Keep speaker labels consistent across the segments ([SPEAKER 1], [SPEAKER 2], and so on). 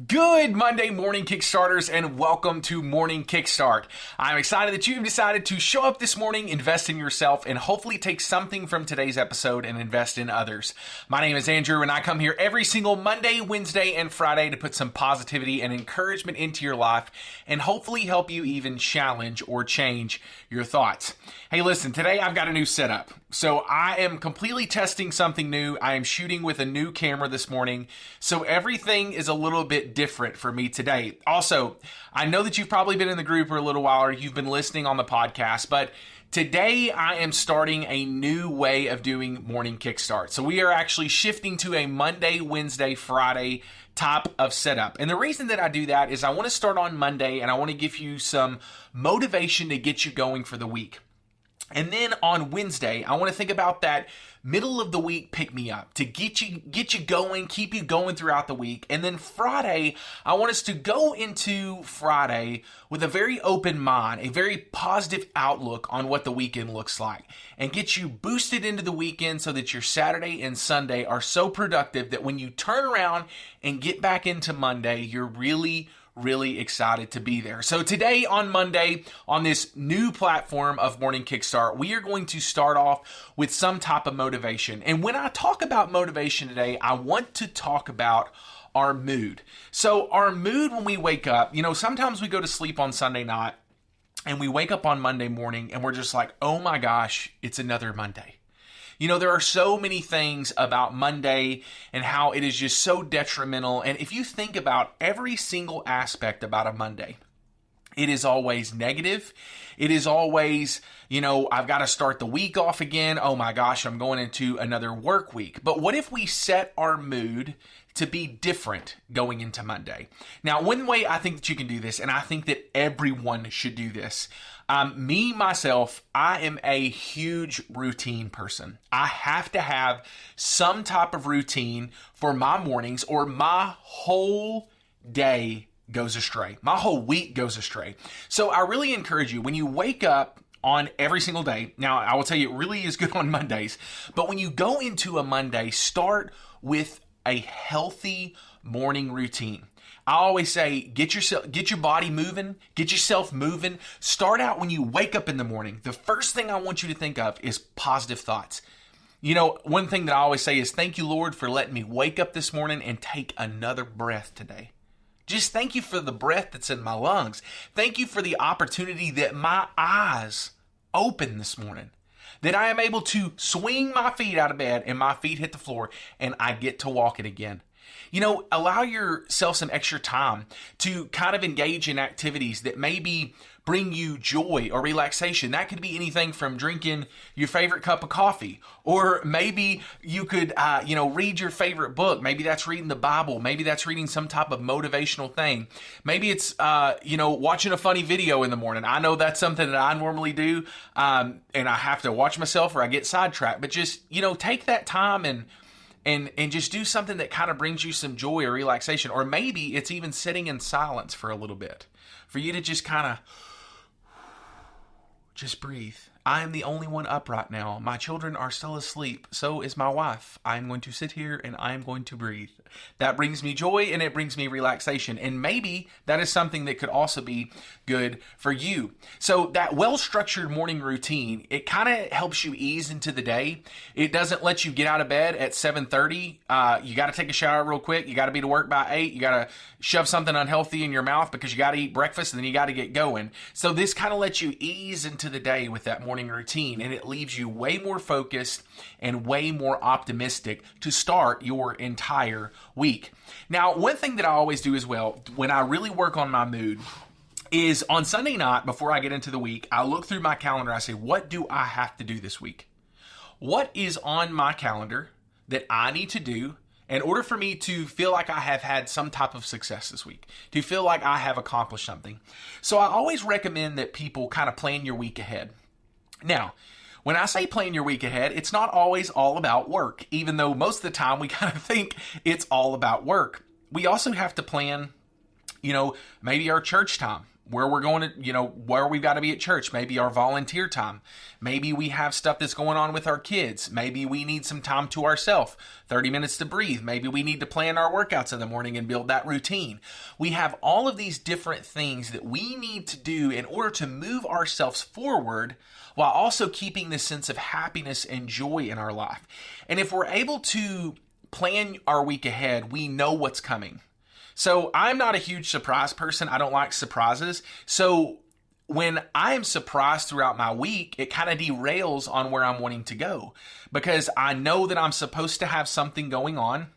[SPEAKER 1] Good Monday morning, Kickstarters, and welcome to Morning Kickstart. I'm excited that you've decided to show up this morning, invest in yourself, and hopefully take something from today's episode and invest in others. My name is Andrew, and I come here every single Monday, Wednesday, and Friday to put some positivity and encouragement into your life and hopefully help you even challenge or change your thoughts. Hey, listen, today I've got a new setup. So I am completely testing something new. I am shooting with a new camera this morning. So everything is a little bit different for me today. Also, I know that you've probably been in the group for a little while or you've been listening on the podcast, but today I am starting a new way of doing Morning Kickstart. So we are actually shifting to a Monday, Wednesday, Friday type of setup. And the reason that I do that is I want to start on Monday and I want to give you some motivation to get you going for the week. And then on Wednesday, I want to think about that middle of the week pick me up to get you going, keep you going throughout the week. And then Friday, I want us to go into Friday with a very open mind, a very positive outlook on what the weekend looks like, and get you boosted into the weekend so that your Saturday and Sunday are so productive that when you turn around and get back into Monday, you're really excited to be there. So today on Monday, on this new platform of Morning Kickstart, we are going to start off with some type of motivation. And when I talk about motivation today, I want to talk about our mood. So our mood when we wake up, sometimes we go to sleep on Sunday night and we wake up on Monday morning and we're just like, oh my gosh, it's another Monday. There are so many things about Monday and how it is just so detrimental. And if you think about every single aspect about a Monday, it is always negative. It is always, I've got to start the week off again. Oh my gosh, I'm going into another work week. But what if we set our mood to be different going into Monday? Now, one way I think that you can do this, and I think that everyone should do this, myself, I am a huge routine person. I have to have some type of routine for my mornings or my whole day goes astray. My whole week goes astray. So I really encourage you, when you wake up on every single day, now I will tell you it really is good on Mondays, but when you go into a Monday, start with a healthy morning routine. I always say, get your body moving, get yourself moving. Start out when you wake up in the morning. The first thing I want you to think of is positive thoughts. One thing that I always say is, thank you, Lord, for letting me wake up this morning and take another breath today. Just thank you for the breath that's in my lungs. Thank you for the opportunity that my eyes open this morning, that I am able to swing my feet out of bed and my feet hit the floor and I get to walk it again. Allow yourself some extra time to kind of engage in activities that maybe bring you joy or relaxation. That could be anything from drinking your favorite cup of coffee, or maybe you could, read your favorite book. Maybe that's reading the Bible. Maybe that's reading some type of motivational thing. Maybe it's, watching a funny video in the morning. I know that's something that I normally do, and I have to watch myself or I get sidetracked. But just, take that time and just do something that kind of brings you some joy or relaxation. Or maybe it's even sitting in silence for a little bit, for you to just kind of just breathe. I am the only one up right now. My children are still asleep. So is my wife. I am going to sit here and I am going to breathe. That brings me joy and it brings me relaxation. And maybe that is something that could also be good for you. So that well-structured morning routine, it kind of helps you ease into the day. It doesn't let you get out of bed at 7:30. You got to take a shower real quick. You got to be to work by 8. You got to shove something unhealthy in your mouth because you got to eat breakfast and then you got to get going. So this kind of lets you ease into the day with that morning routine, and it leaves you way more focused and way more optimistic to start your entire week. Now, one thing that I always do as well when I really work on my mood is on Sunday night before I get into the week, I look through my calendar. I say, what do I have to do this week? What is on my calendar that I need to do in order for me to feel like I have had some type of success this week, to feel like I have accomplished something? So I always recommend that people kind of plan your week ahead. Now, when I say plan your week ahead, it's not always all about work, even though most of the time we kind of think it's all about work. We also have to plan, maybe our church time. where we're going to, where we've got to be at church, maybe our volunteer time. Maybe we have stuff that's going on with our kids. Maybe we need some time to ourselves, 30 minutes to breathe. Maybe we need to plan our workouts in the morning and build that routine. We have all of these different things that we need to do in order to move ourselves forward while also keeping this sense of happiness and joy in our life. And if we're able to plan our week ahead, we know what's coming. So I'm not a huge surprise person. I don't like surprises. So when I am surprised throughout my week, it kind of derails on where I'm wanting to go, because I know that I'm supposed to have something going on.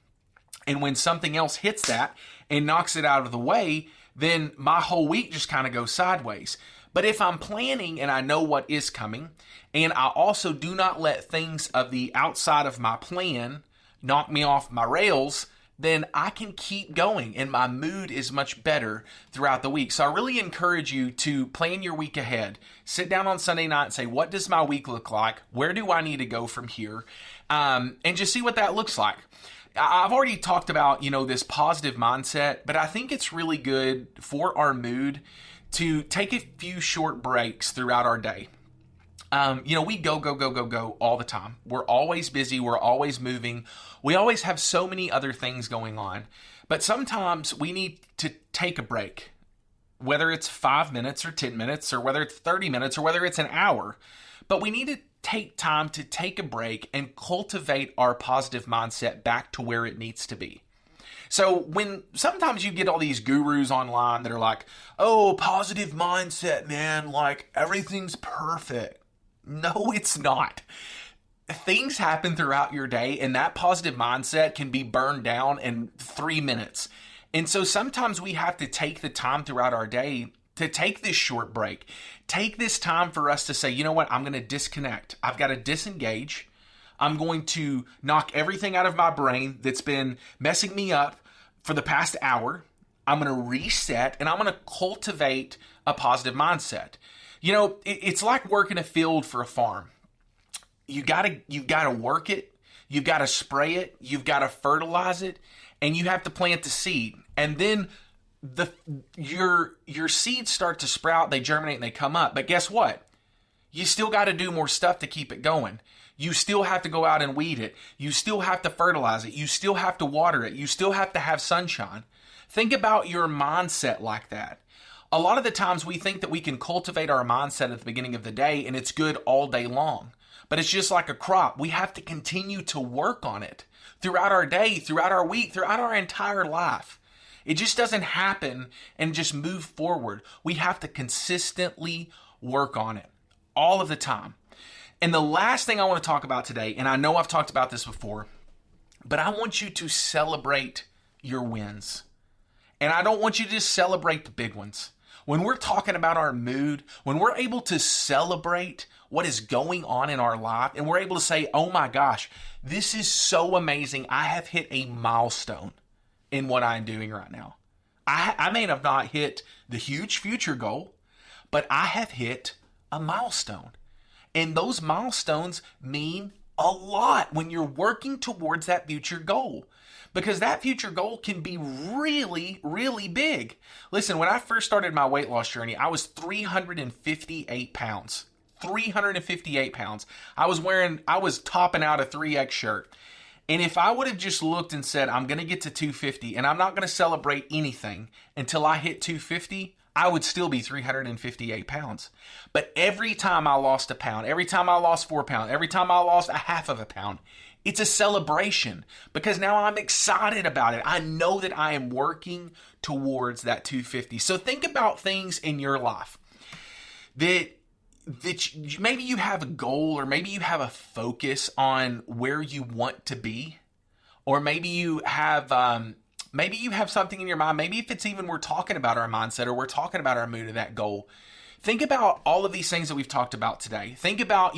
[SPEAKER 1] And when something else hits that and knocks it out of the way, then my whole week just kind of goes sideways. But if I'm planning and I know what is coming, and I also do not let things of the outside of my plan knock me off my rails, then I can keep going and my mood is much better throughout the week. So I really encourage you to plan your week ahead. Sit down on Sunday night and say, what does my week look like? Where do I need to go from here? And just see what that looks like. I've already talked about, this positive mindset, but I think it's really good for our mood to take a few short breaks throughout our day. We go all the time. We're always busy. We're always moving. We always have so many other things going on. But sometimes we need to take a break, whether it's 5 minutes or 10 minutes or whether it's 30 minutes or whether it's an hour. But we need to take time to take a break and cultivate our positive mindset back to where it needs to be. So when sometimes you get all these gurus online that are like, oh, positive mindset, man, like everything's perfect. No, it's not. Things happen throughout your day, and that positive mindset can be burned down in 3 minutes. And so sometimes we have to take the time throughout our day to take this short break. Take this time for us to say, you know what, I'm going to disconnect. I've got to disengage. I'm going to knock everything out of my brain that's been messing me up for the past hour. I'm going to reset, and I'm going to cultivate a positive mindset. It's like working a field for a farm. You've got to work it. You've got to spray it. You've got to fertilize it, and you have to plant the seed. And then your seeds start to sprout. They germinate and they come up. But guess what? You still got to do more stuff to keep it going. You still have to go out and weed it. You still have to fertilize it. You still have to water it. You still have to have sunshine. Think about your mindset like that. A lot of the times we think that we can cultivate our mindset at the beginning of the day and it's good all day long. But it's just like a crop. We have to continue to work on it throughout our day, throughout our week, throughout our entire life. It just doesn't happen and just move forward. We have to consistently work on it all of the time. And the last thing I want to talk about today, and I know I've talked about this before, but I want you to celebrate your wins. And I don't want you to just celebrate the big ones. When we're talking about our mood, when we're able to celebrate what is going on in our life, and we're able to say, oh my gosh, this is so amazing. I have hit a milestone in what I'm doing right now. I may have not hit the huge future goal, but I have hit a milestone. And those milestones mean a lot when you're working towards that future goal. Because that future goal can be really, really big. Listen, when I first started my weight loss journey, I was 358 pounds. 358 pounds. I was topping out a 3X shirt. And if I would have just looked and said, I'm going to get to 250 and I'm not going to celebrate anything until I hit 250, I would still be 358 pounds. But every time I lost a pound, every time I lost 4 pounds, every time I lost a half of a pound, it's a celebration because now I'm excited about it. I know that I am working towards that 250. So think about things in your life that maybe you have a goal or maybe you have a focus on where you want to be, or maybe you have something in your mind. Maybe if it's even we're talking about our mindset or we're talking about our mood of that goal. Think about all of these things that we've talked about today. Think about,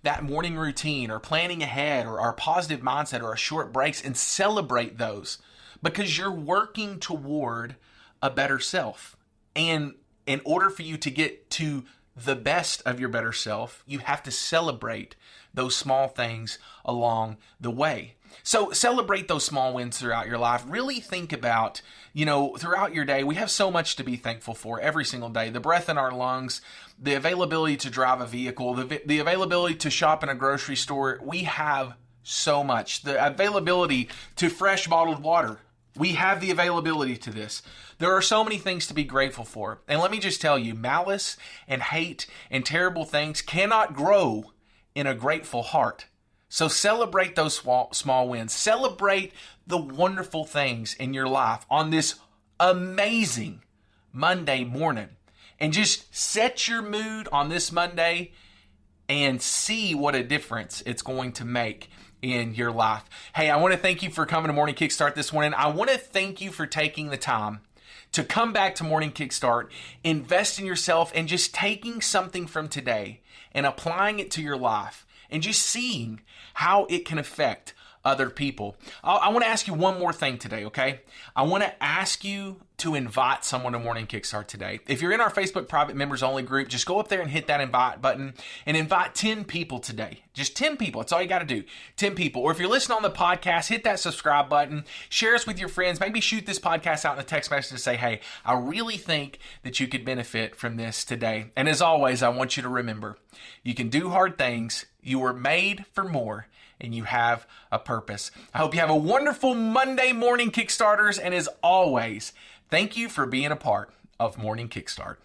[SPEAKER 1] that morning routine or planning ahead or our positive mindset or our short breaks, and celebrate those because you're working toward a better self. And in order for you to get to the best of your better self, you have to celebrate those small things along the way. So celebrate those small wins throughout your life. Really think about, throughout your day, we have so much to be thankful for every single day. The breath in our lungs, the availability to drive a vehicle, the availability to shop in a grocery store. We have so much. The availability to fresh bottled water. We have the availability to this. There are so many things to be grateful for. And let me just tell you, malice and hate and terrible things cannot grow in a grateful heart. So celebrate those small wins. Celebrate the wonderful things in your life on this amazing Monday morning. And just set your mood on this Monday and see what a difference it's going to make in your life. Hey, I want to thank you for coming to Morning Kickstart this morning. I want to thank you for taking the time to come back to Morning Kickstart, invest in yourself, and just taking something from today and applying it to your life and just seeing how it can affect other people. I want to ask you one more thing today, okay? I want to ask you to invite someone to Morning Kickstart today. If you're in our Facebook private members only group, just go up there and hit that invite button and invite 10 people today. Just 10 people. That's all you got to do. 10 people. Or if you're listening on the podcast, hit that subscribe button. Share us with your friends. Maybe shoot this podcast out in a text message and say, hey, I really think that you could benefit from this today. And as always, I want you to remember, you can do hard things. You were made for more. And you have a purpose. I hope you have a wonderful Monday morning, Kickstarters. And as always, thank you for being a part of Morning Kickstart.